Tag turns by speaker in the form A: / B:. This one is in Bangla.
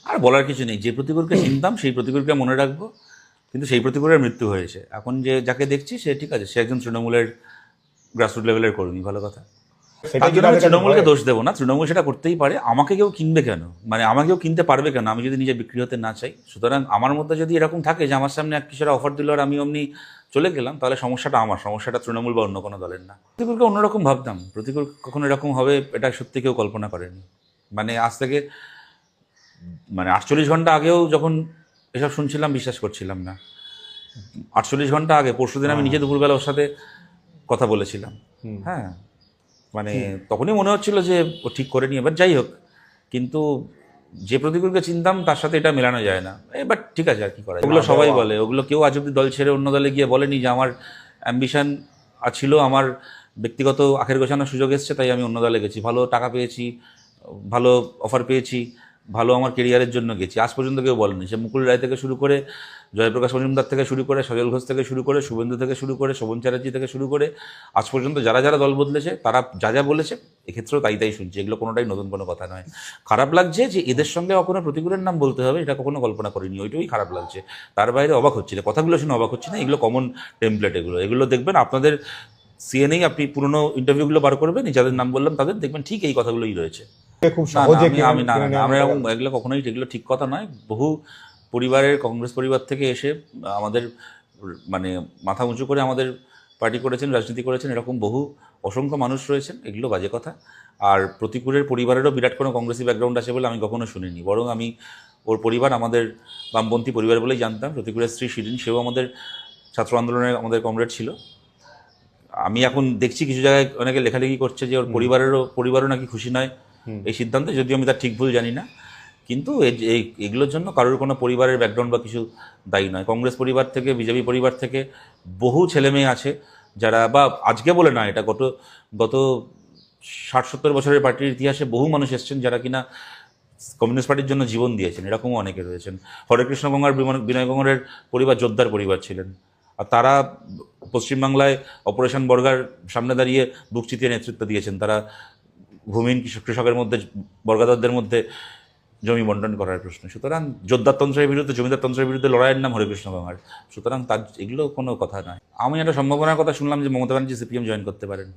A: আর বলার কিছু নেই, যে প্রতিকূলকে চিনতাম সেই প্রতিকূলকে মনে রাখবো, কিন্তু সেই প্রতিকূলের মৃত্যু হয়েছে। এখন যে যাকে দেখছি সে ঠিক আছে, সে একজন তৃণমূলের গ্রাসরুট লেভেলের কর্মী, ভালো কথা।
B: সেটা
A: তার
B: কি
A: জন্য আমি
B: তাদের কাছে
A: তৃণমূলকে
B: ভয়?
A: দোষ দেবো না, তৃণমূল সেটা করতেই পারে। আমাকে কেউ কিনবে কেন, মানে আমাকে কেউ কিনতে পারবে কেন আমি যদি নিজে বিক্রি হতে না চাই? সুতরাং আমার মধ্যে যদি এরকম থাকে যে আমার সামনে এক কিশোরা অফার দিল আর আমি অমনি চলে গেলাম, তাহলে সমস্যাটা আমার, সমস্যাটা তৃণমূল বা অন্য কোনো দলের না। প্রতিকূলকে অন্যরকম ভাবতাম, প্রতিকূল কখনো এরকম হবে এটা সত্যি কেউ কল্পনা করেনি। মানে আজ থেকে মানে 48 ঘন্টা আগেও যখন এসব শুনছিলাম বিশ্বাস করছিলাম না। 48 ঘন্টা আগে, পরশুদিন আমি নিজে দুপুরবেলা ওর সাথে কথা বলেছিলাম। হ্যাঁ, মানে তখনই মনে হচ্ছিল যে ও ঠিক করে নিয়ে, এবার যাই হোক। কিন্তু যে প্রতিকূলকে চিনতাম তার সাথে এটা মেলানো যায় না। এবার ঠিক আছে, আর কি করা যায়? ওগুলো সবাই বলে, ওগুলো কেউ আজ অব্দি দল ছেড়ে অন্য দলে গিয়ে বলেনি যে আমার অ্যাম্বিশন ছিল, আমার ব্যক্তিগত আখের গোছানোর সুযোগ এসছে তাই আমি অন্য দলে গেছি, ভালো টাকা পেয়েছি, ভালো অফার পেয়েছি, ভালো আমার কেরিয়ারের জন্য গেছি। আজ পর্যন্ত কেউ বলেনি। সে মুকুল রায় থেকে শুরু করে, জয়প্রকাশ মজুমদার থেকে শুরু করে, সজল ঘোষ থেকে শুরু করে, শুভেন্দু থেকে শুরু করে, শোভন চ্যাটার্জি থেকে শুরু করে, আজ পর্যন্ত যারা যারা দল বদলেছে তারা যা যা বলেছে এক্ষেত্রেও তাই তাই শুনছি। এগুলো কোনোটাই নতুন কোনো কথা নয়। খারাপ লাগছে যে এদের সঙ্গে কখনো প্রতিকূলের নাম বলতে হবে, এটা কখনো কল্পনা করিনি, ওইটাই খারাপ লাগছে। তার বাইরে অবাক হচ্ছি না, কথাগুলো শুনে অবাক হচ্ছি না। এগুলো কমন টেমপ্লেট, এগুলো দেখবেন আপনাদের সিএনএই, আপনি পুরনো ইন্টারভিউগুলো বার করবেন, যাদের নাম বললাম তাদের দেখবেন ঠিক এই কথাগুলোই রয়েছে।
B: খুব
A: না না,
B: সহজে
A: আমি না না না, আমরা এরকম এগুলো কখনোই, এগুলো ঠিক কথা নয়। বহু পরিবারের, কংগ্রেস পরিবার থেকে এসে আমাদের মানে মাথা উঁচু করে আমাদের পার্টি করেছেন, রাজনীতি করেছেন, এরকম বহু অসংখ্য মানুষ রয়েছেন। এগুলো বাজে কথা। আর প্রতিকূলের পরিবারেরও বিরাট কোনো কংগ্রেসি ব্যাকগ্রাউন্ড আছে বলে আমি কখনো শুনিনি। বরং আমি ওর পরিবার আমাদের বামপন্থী পরিবার বলেই জানতাম। প্রতিকূলের স্ত্রী শিরিন, সেও আমাদের ছাত্র আন্দোলনের আমাদের কমরেড ছিল। আমি এখন দেখছি কিছু জায়গায় অনেকে লেখালেখি করছে যে ওর পরিবারও নাকি খুশি নয় এই সিদ্ধান্তে, যদিও আমি তার ঠিক ভুল জানি না। কিন্তু এগুলোর জন্য কারোর কোনো পরিবারের ব্যাকগ্রাউন্ড বা কিছু দায়ী নয়। কংগ্রেস পরিবার থেকে, বিজেপি পরিবার থেকে বহু ছেলে মেয়ে আছে যারা, বা আজকে বলে না, এটা গত গত 60-70 বছরের পার্টির ইতিহাসে বহু মানুষ এসেছেন যারা কিনা কমিউনিস্ট পার্টির জন্য জীবন দিয়েছেন, এরকমও অনেকে রয়েছেন। হরেকৃষ্ণ গঙ্গার, বিনয় গঙ্গারের পরিবার যোদ্ধার পরিবার ছিলেন, আর তারা পশ্চিমবাংলায় অপারেশন বর্গার সামনে দাঁড়িয়ে বুক চিতিয়ে নেতৃত্ব দিয়েছেন। তারা ভূমিহীন কৃষকের মধ্যে, বর্গাদারদের মধ্যে জমি বন্টন করার প্রশ্ন। সুতরাং যোদ্ধারতন্ত্রের বিরুদ্ধে, জমিদারতন্ত্রের বিরুদ্ধে লড়াইয়ের নাম হরেকৃষ্ণ গঙ্গার। সুতরাং তার এগুলো কোনো কথা নয়। আমি একটা সম্ভাবনার কথা শুনলাম যে মমতা ব্যানার্জি সিপিএম জয়েন করতে পারেন।